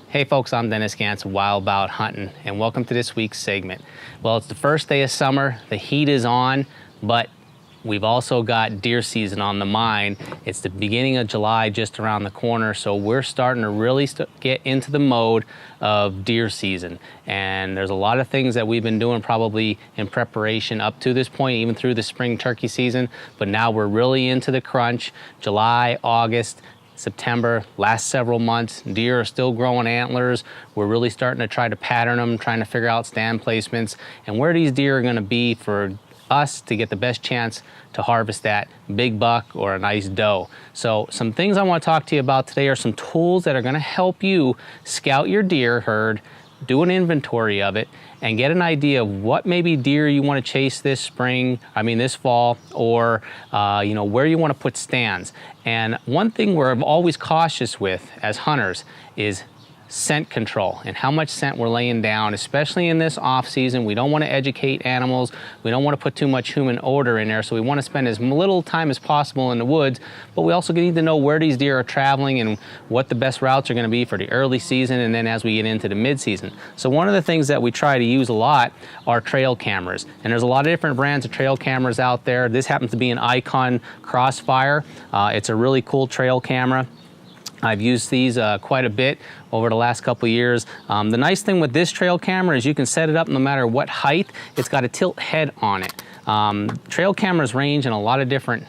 Hey folks, I'm Dennis Gantz, Wild Bout Hunting, and welcome to this week's segment. Well, it's the first day of summer, the heat is on, but we've also got deer season on the mind. It's the beginning of July, just around the corner, so we're starting to really get into the mode of deer season. And there's a lot of things that we've been doing probably in preparation up to this point, even through the spring turkey season, but now we're really into the crunch. July, August, September, last several months, deer are still growing antlers. We're really starting to try to pattern them, trying to figure out stand placements and where these deer are gonna be for us to get the best chance to harvest that big buck or a nice doe. So some things I wanna talk to you about today are some tools that are gonna help you scout your deer herd, do an inventory of it, and get an idea of what maybe deer you want to chase this fall, or where you want to put stands. And one thing we're always cautious with as hunters is scent control and how much scent we're laying down, especially in this off season. We don't want to educate animals. We don't want to put too much human odor in there. So we want to spend as little time as possible in the woods, but we also need to know where these deer are traveling and what the best routes are going to be for the early season and then as we get into the mid season. So one of the things that we try to use a lot are trail cameras. And there's a lot of different brands of trail cameras out there. This happens to be an Icon Crossfire. It's a really cool trail camera. I've used these quite a bit over the last couple of years. The nice thing with this trail camera is you can set it up no matter what height. It's got a tilt head on it. Trail cameras range in a lot of different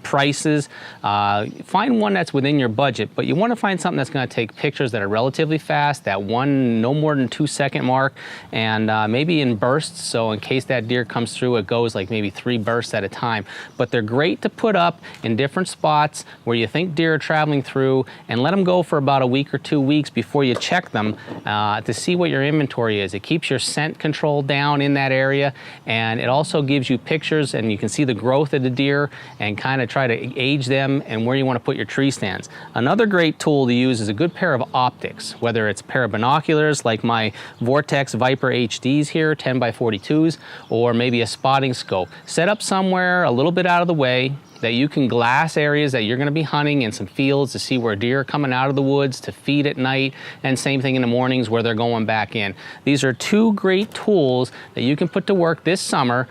prices. Find one that's within your budget, but you want to find something that's going to take pictures that are relatively fast, that no more than 2 second mark, and maybe in bursts, so in case that deer comes through, it goes like maybe 3 bursts at a time. But they're great to put up in different spots where you think deer are traveling through, and let them go for about a week or 2 weeks before you check them to see what your inventory is. It keeps your scent control down in that area, and it also gives you pictures, and you can see the growth of the deer and kind of try to age them and where you want to put your tree stands. Another great tool to use is a good pair of optics, whether it's a pair of binoculars like my Vortex Viper HDs here, 10 by 42s, or maybe a spotting scope. Set up somewhere a little bit out of the way that you can glass areas that you're going to be hunting in some fields to see where deer are coming out of the woods to feed at night, and same thing in the mornings where they're going back in. These are 2 great tools that you can put to work this summer.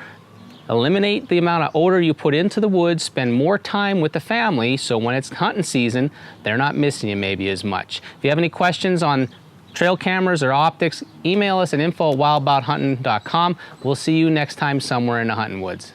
Eliminate the amount of odor you put into the woods, spend more time with the family, so when it's hunting season, they're not missing you maybe as much. If you have any questions on trail cameras or optics, email us at info@wildbouthunting.com. We'll see you next time somewhere in the hunting woods.